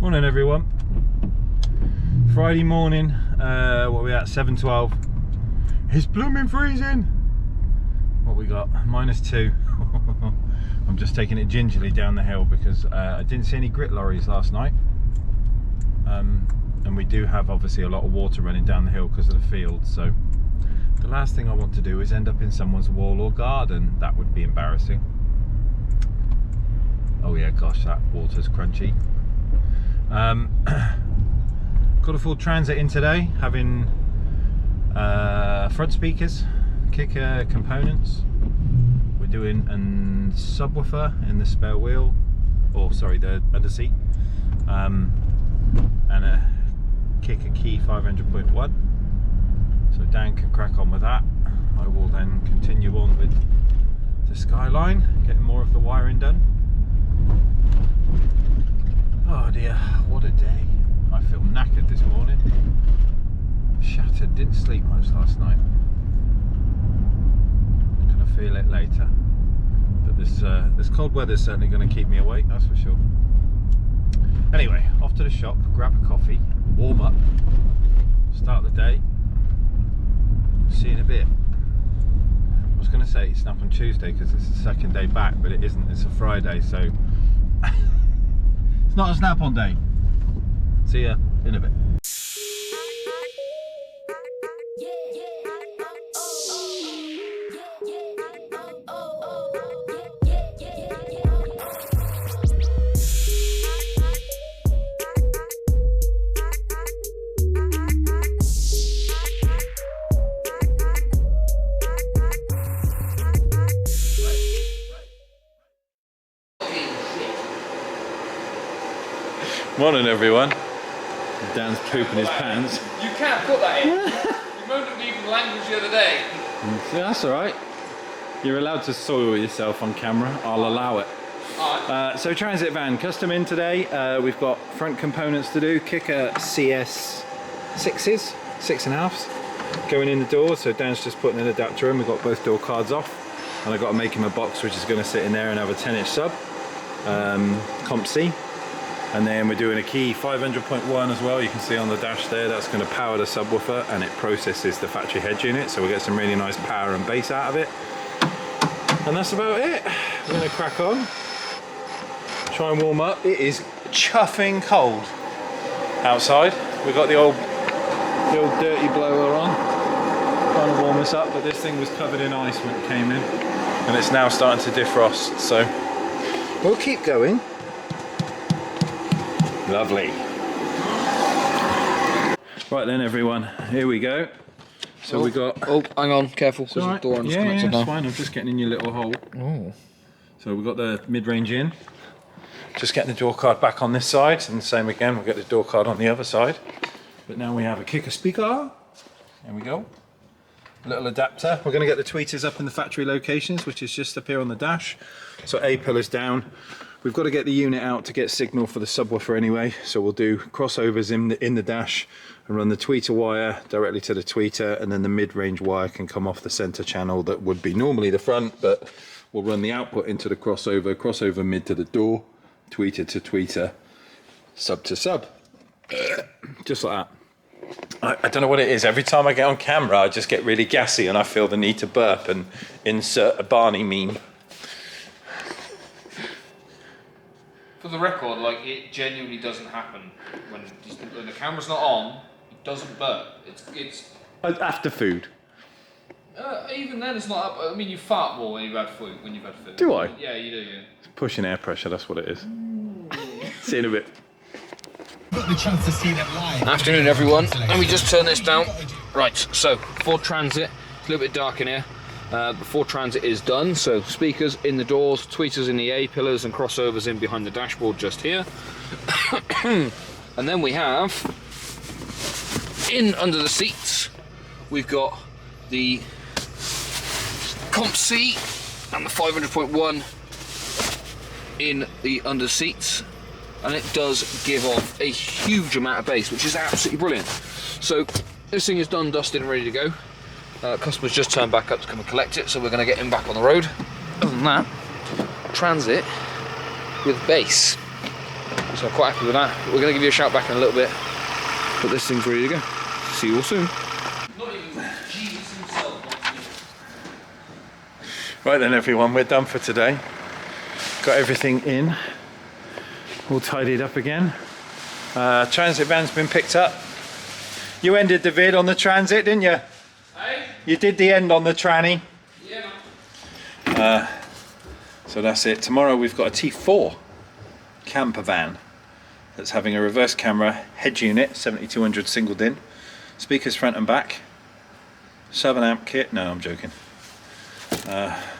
Morning everyone. Friday morning, what are we at? 7:12. It's blooming freezing. What we got? -2. I'm just taking it gingerly down the hill because I didn't see any grit lorries last night. And we do have obviously a lot of water running down the hill because of the field, so the last thing I want to do is end up in someone's wall or garden. That would be embarrassing. Oh yeah, gosh, that water's crunchy. Got a full transit in today, having front speakers, kicker components. We're doing a subwoofer in the spare wheel, or sorry, the under seat, and a kicker key 500.1. So Dan can crack on with that. I will then continue on with the Skyline, getting more of the wiring done. Oh dear, what a day. I feel knackered this morning. Shattered, didn't sleep much last night. Gonna feel it later. But this cold weather's certainly gonna keep me awake, that's for sure. Anyway, off to the shop, grab a coffee, warm up, start the day. See you in a bit. I was gonna say it's snap on Tuesday because it's the second day back, but it isn't, it's a Friday, so it's not a snap-on day. See ya in a bit. Morning everyone. Dan's pooping his pants. You can't put that in. You moaned at me for language the other day. Yeah, that's alright. You're allowed to soil yourself on camera. I'll allow it. Alright. So transit van, custom in today. We've got front components to do. Kicker CS 6s, 6.5s, going in the door. So Dan's just putting an adapter in. We've got both door cards off. And I've got to make him a box which is going to sit in there and have a 10-inch sub. Comp C. And then we're doing a key 500.1 as well. You can see on the dash there, that's going to power the subwoofer and it processes the factory head unit. So we get some really nice power and bass out of it. And that's about it. We're going to crack on. Try and warm up. It is chuffing cold outside. We've got the old dirty blower on, trying to warm us up, but this thing was covered in ice when it came in. And it's now starting to defrost, so we'll keep going. Lovely. Right then everyone, here we go. So we got... Oh, hang on, careful. There's a door yeah, it's fine, I'm just getting in your little hole. Oh. So we've got the mid-range in. Just getting the door card back on this side, and the same again, we'll get the door card on the other side. But now we have a kicker speaker. There we go. Little adapter. We're going to get the tweeters up in the factory locations, which is just up here on the dash. So A pillar's down. We've got to get the unit out to get signal for the subwoofer anyway, so we'll do crossovers in the dash and run the tweeter wire directly to the tweeter, and then the mid-range wire can come off the center channel that would be normally the front, but we'll run the output into the crossover mid to the door, tweeter to tweeter, sub to sub. Just like that. I don't know what it is, every time I get on camera I just get really gassy and I feel the need to burp and insert a Barney meme. For the record, like, it genuinely doesn't happen when the camera's not on. It doesn't burp. It's after food. Even then, it's not. I mean, you fart more when you've had food. Do I? Yeah, you do. Yeah. It's pushing air pressure. That's what it is. See you in a bit. Afternoon, everyone. Let me just turn this down. Right. So Ford Transit. It's a little bit dark in here. The Ford Transit is done, so speakers in the doors, tweeters in the A pillars, and crossovers in behind the dashboard just here. And then we have, in under the seats, we've got the Comp C and the 500.1 in the under seats, and it does give off a huge amount of bass, which is absolutely brilliant. So this thing is done, dusted, and ready to go. Customers just turned back up to come and collect it, so we're going to get him back on the road. Other than that, Transit with bass. So I'm quite happy with that. We're going to give you a shout back in a little bit, but this thing's ready to go. See you all soon. Right then everyone, we're done for today. Got everything in, all tidied up again. Transit van's been picked up. You ended the vid on the transit, didn't you? Hey? You did the end on the tranny. Yeah. So that's it. Tomorrow we've got a T4 camper van that's having a reverse camera, head unit, 7200 single DIN, speakers front and back, 7 amp kit. No, I'm joking.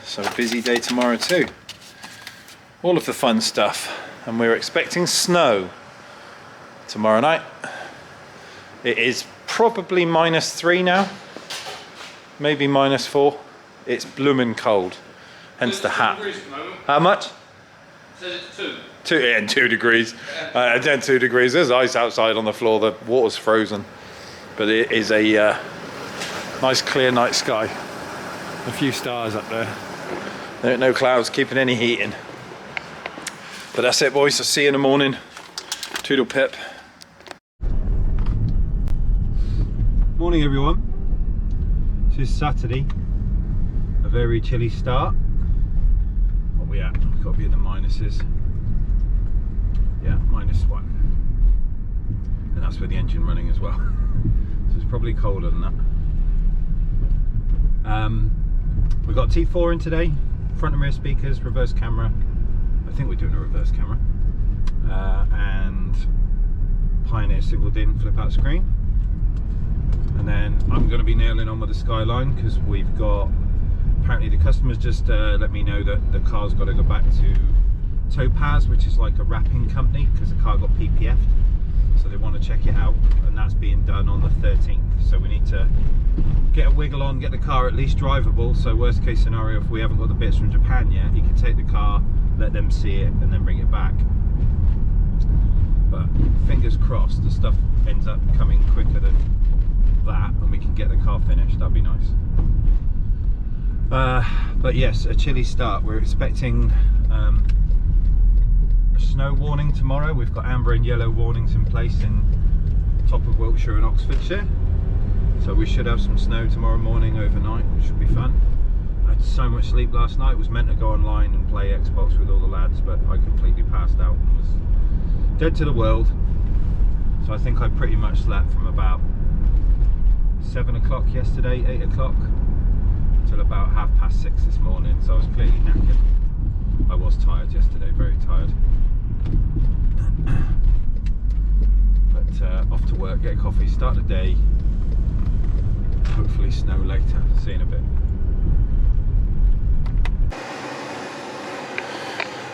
So a busy day tomorrow too. All of the fun stuff, and we're expecting snow tomorrow night. It is probably -3 now, maybe -4. It's bloomin' cold, hence the hat. How much? It says it's 2. 2 degrees. 2 degrees. There's ice outside on the floor. The water's frozen, but it is a nice clear night sky. A few stars up there. There ain't no clouds keeping any heat in. But that's it, boys. I'll see you in the morning. Toodle pip. Morning, everyone. This is Saturday. A very chilly start. What are we at? We've got to be in the minuses. Yeah, -1. And that's with the engine running as well. So it's probably colder than that. We've got T4 in today. Front and rear speakers, reverse camera. I think we're doing a reverse camera. And Pioneer single DIN flip out screen. And then I'm going to be nailing on with the Skyline because we've got, apparently the customers just let me know that the car's got to go back to Topaz, which is like a wrapping company, because the car got PPF'd. So they want to check it out, and that's being done on the 13th. So we need to get a wiggle on, get the car at least drivable. So worst case scenario, if we haven't got the bits from Japan yet, you can take the car, let them see it, and then bring it back. But fingers crossed the stuff ends up coming quicker than that and we can get the car finished. That'd be nice. But yes, a chilly start. We're expecting a snow warning tomorrow. We've got amber and yellow warnings in place in top of Wiltshire and Oxfordshire, so we should have some snow tomorrow morning overnight, which should be fun. I had so much sleep last night. Was meant to go online and play Xbox with all the lads, but I completely passed out and was dead to the world. So I think I pretty much slept from about 7 o'clock yesterday, 8 o'clock, till about 6:30 this morning. So I was clearly knackered. I was tired yesterday, very tired. But off to work, get a coffee, start the day. Hopefully snow later. See you in a bit.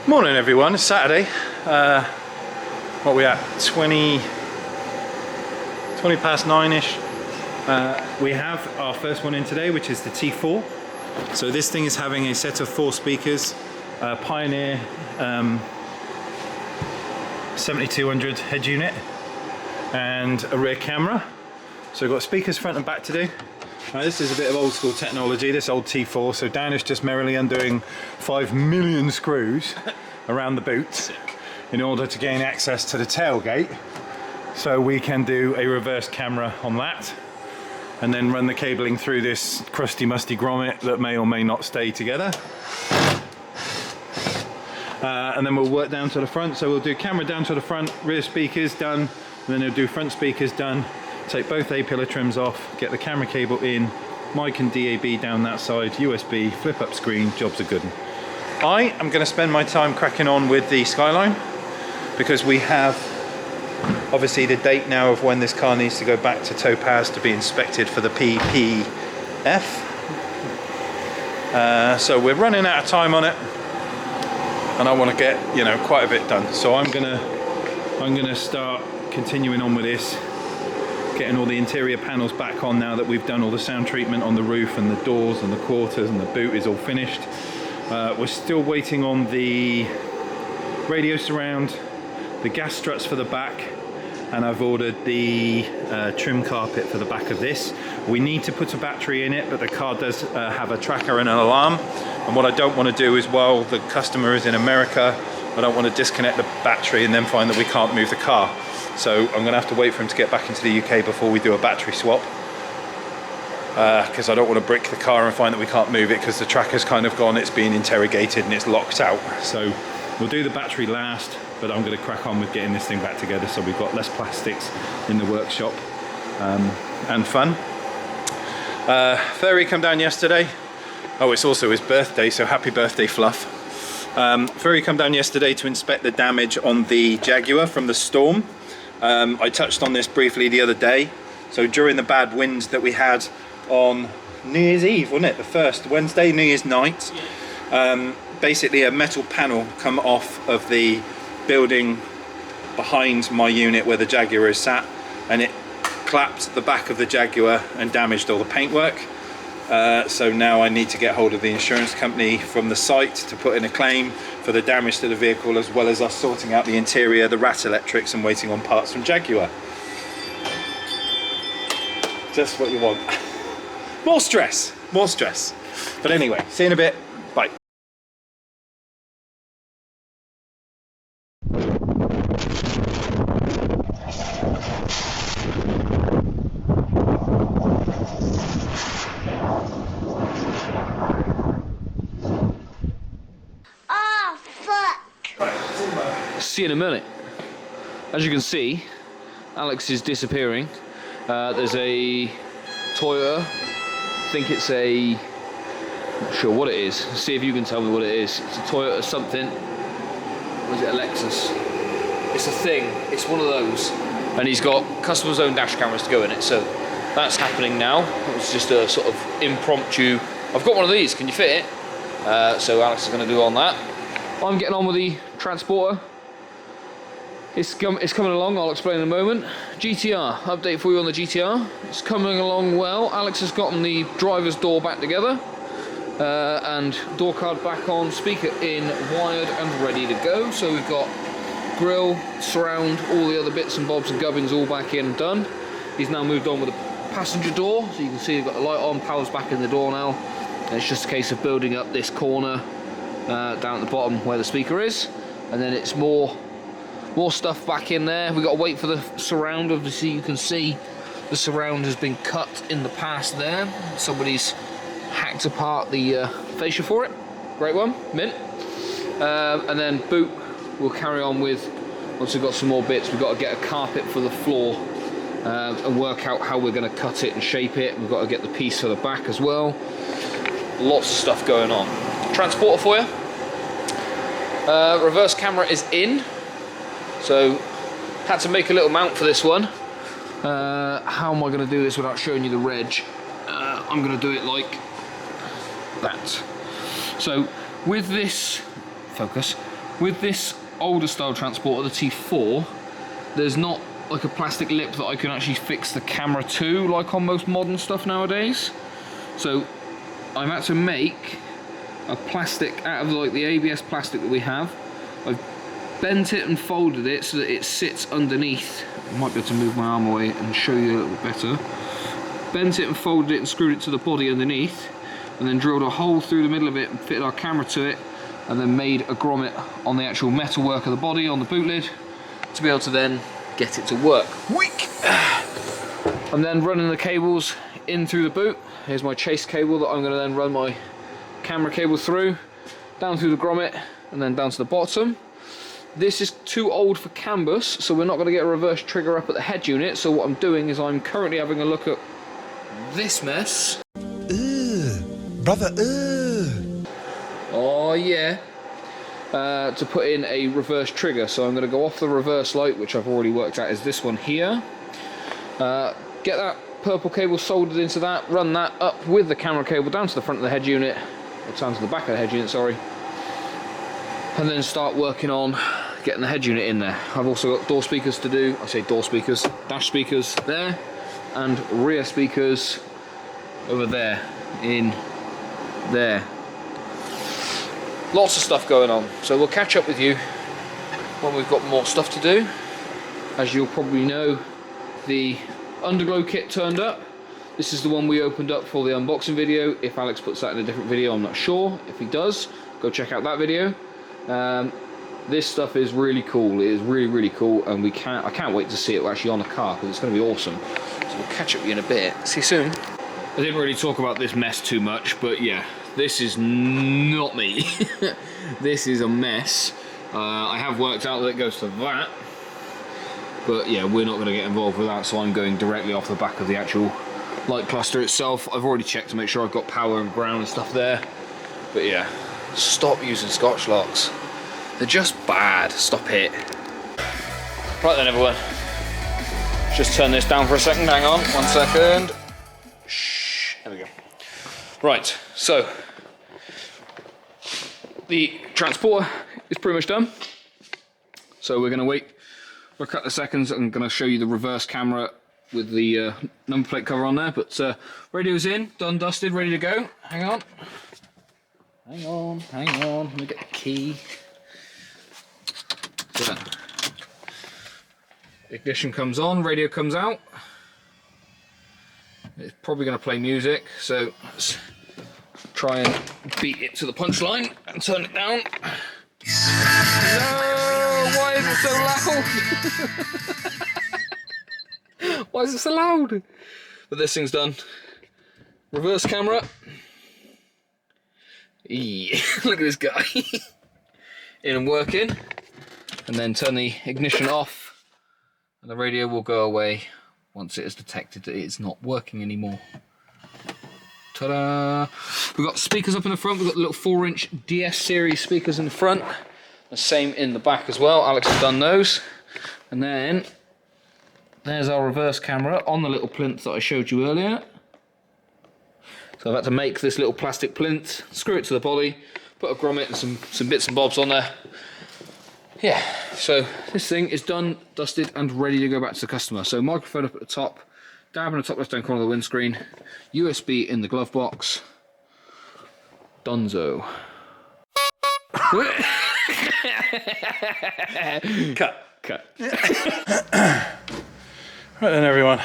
Morning everyone, it's Saturday. What are we at? 20 past 9ish. We have our first one in today, which is the T4. So this thing is having a set of 4 speakers, Pioneer 7200 head unit, and a rear camera. So we've got speakers front and back to do. This is a bit of old school technology, this old T4. So Dan is just merrily undoing 5 million screws around the boot in order to gain access to the tailgate, so we can do a reverse camera on that and then run the cabling through this crusty musty grommet that may or may not stay together. And then we'll work down to the front. So we'll do camera down to the front, rear speakers done, and then we'll do front speakers done. Take both A-pillar trims off, get the camera cable in, mic and DAB down that side, USB, flip up screen, jobs are good. I am going to spend my time cracking on with the Skyline, because we have obviously the date now of when this car needs to go back to Topaz to be inspected for the PPF. So we're running out of time on it, and I want to get, you know, quite a bit done. So I'm gonna start continuing on with this, getting all the interior panels back on now that we've done all the sound treatment on the roof and the doors and the quarters, and the boot is all finished. We're still waiting on the radio surround, the gas struts for the back, and I've ordered the trim carpet for the back of this. We need to put a battery in it, but the car does have a tracker and an alarm. And what I don't want to do is, while the customer is in America, I don't want to disconnect the battery and then find that we can't move the car. So I'm going to have to wait for him to get back into the UK before we do a battery swap. Because I don't want to brick the car and find that we can't move it because the tracker's kind of gone, it's being interrogated and it's locked out. So we'll do the battery last, but I'm going to crack on with getting this thing back together so we've got less plastics in the workshop and fun. Furry come down yesterday. Oh, it's also his birthday, so happy birthday, Fluff. Furry come down yesterday to inspect the damage on the Jaguar from the storm. I touched on this briefly the other day. So during the bad winds that we had on New Year's Eve, wasn't it? The first Wednesday, New Year's night. Basically a metal panel come off of the building behind my unit where the Jaguar is sat, and it clapped the back of the Jaguar and damaged all the paintwork. So now I need to get hold of the insurance company from the site to put in a claim for the damage to the vehicle, as well as us sorting out the interior, the rat electrics, and waiting on parts from Jaguar. Just what you want. More stress, more stress. But anyway, see you in a bit. Bye. Oh, fuck. See you in a minute. As you can see, Alex is disappearing. There's a Toyota. I think it's a... not sure what it is. See if you can tell me what it is. It's a Toyota something. Or is it a Lexus? It's a thing. It's one of those. And he's got customer's own dash cameras to go in it. So that's happening now. It was just a sort of impromptu... I've got one of these. Can you fit it? So Alex is going to do on that. I'm getting on with the transporter. It's coming along, I'll explain in a moment. GTR, update for you on the GTR. It's coming along well. Alex has gotten the driver's door back together and door card back on, speaker in, wired and ready to go. So we've got grille, surround, all the other bits and bobs and gubbins all back in and done. He's now moved on with the passenger door, so you can see we've got the light on, power's back in the door now. And it's just a case of building up this corner down at the bottom where the speaker is, and then it's more stuff back in there. We've got to wait for the surround. Obviously you can see the surround has been cut in the past there. Somebody's hacked apart the fascia for it. Great one, mint. And then boot, we'll carry on with, once we've got some more bits, we've got to get a carpet for the floor and work out how we're going to cut it and shape it. We've got to get the piece for the back as well. Lots of stuff going on. Transporter for you. Reverse camera is in. So, had to make a little mount for this one. How am I going to do this without showing you the reg? I'm going to do it like that. So, with this, focus, with this older style transporter, the T4, there's not like a plastic lip that I can actually fix the camera to, like on most modern stuff nowadays. So, I've had to make a plastic out of like the ABS plastic that we have. I've bent it and folded it so that it sits underneath. I might be able to move my arm away and show you a little bit better. Bent it and folded it and screwed it to the body underneath, and then drilled a hole through the middle of it and fitted our camera to it, and then made a grommet on the actual metal work of the body on the boot lid to be able to then get it to work. Weak. I'm then running the cables in through the boot. Here's my chase cable that I'm going to then run my camera cable through, down through the grommet, and then down to the bottom. This is too old for CAN bus, so we're not going to get a reverse trigger up at the head unit. So what I'm doing is I'm currently having a look at this mess. Brother, Oh yeah. To put in a reverse trigger. So I'm going to go off the reverse light, which I've already worked out is this one here. Get that purple cable soldered into that, run that up with the camera cable down to the front of the head unit, or down to the back of the head unit, sorry. And then start working on getting the head unit in there. I've also got door speakers to do. I say door speakers, dash speakers there, and rear speakers over there, in there. Lots of stuff going on. So we'll catch up with you when we've got more stuff to do. As you'll probably know, the underglow kit turned up. This is the one we opened up for the unboxing video. If Alex puts that in a different video, I'm not sure. If he does, go check out that video. This stuff is really cool. It is really, really cool, and I can't wait to see it actually on the car because it's going to be awesome. So we'll catch up with you in a bit. See you soon. I didn't really talk about this mess too much, but yeah, this is not me. This is a mess. I have worked out that it goes to that, but yeah, we're not going to get involved with that, so I'm going directly off the back of the actual light cluster itself. I've already checked to make sure I've got power and ground and stuff there, but yeah, stop using Scotch locks. They're just bad. Stop it. Right then, everyone. Just turn this down for a second. Hang on, 1 second. Shh. There we go. Right, so the transporter is pretty much done. So we're going to wait for a couple of seconds. I'm going to show you the reverse camera with the number plate cover on there. But radio's in, done, dusted, ready to go. Hang on. Hang on, hang on. Let me get the key. So, ignition comes on, radio comes out. It's probably going to play music, so let's try and beat it to the punchline and turn it down. No! Why is it so loud? Why is it so loud? But this thing's done. Reverse camera. Look at this guy. In and working. And then turn the ignition off, and the radio will go away once it has detected that it's not working anymore. Ta-da! We've got speakers up in the front. We've got the little 4-inch DS series speakers in the front. The same in the back as well. Alex has done those. And then there's our reverse camera on the little plinth that I showed you earlier. So I've had to make this little plastic plinth, screw it to the body, put a grommet and some bits and bobs on there. Yeah, so this thing is done, dusted, and ready to go back to the customer. So microphone up at the top, dab in the top left-hand corner of the windscreen, USB in the glove box. Dunzo. Cut. Right then, everyone.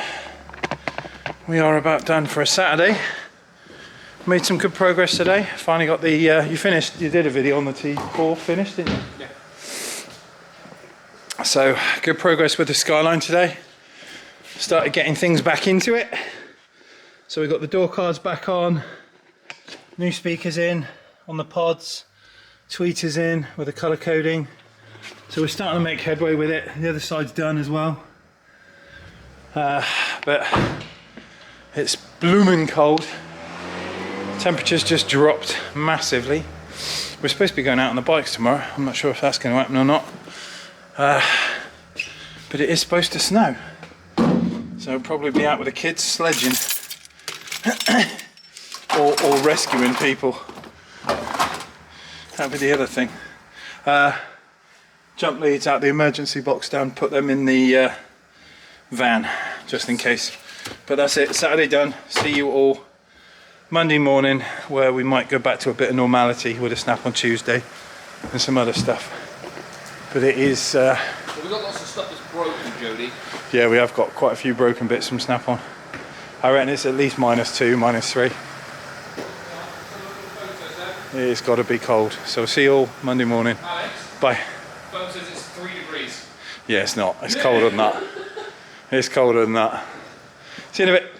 We are about done for a Saturday. Made some good progress today. Finally got the, you did a video on the T4 finished, didn't you? Yeah. So, good progress with the Skyline today. Started getting things back into it. So we've got the door cards back on, new speakers in on the pods, tweeters in with the colour coding. So we're starting to make headway with it. The other side's done as well. But it's blooming cold. Temperatures just dropped massively. We're supposed to be going out on the bikes tomorrow. I'm not sure if that's going to happen or not. But it is supposed to snow. So we'll probably be out with the kids sledging. or rescuing people. That'll be the other thing. Jump leads out the emergency box down, put them in the van, just in case. But that's it, Saturday done. See you all Monday morning, where we might go back to a bit of normality with a snap on Tuesday and some other stuff. But it is... So we've got lots of stuff that's broken, Jody. Yeah, we have got quite a few broken bits from snap on. I reckon it's at least -2, -3. It's got to be cold. So see you all Monday morning. Alex, bye. phone says it's 3 degrees. Yeah, it's not. It's colder than that. It's colder than that. See you in a bit.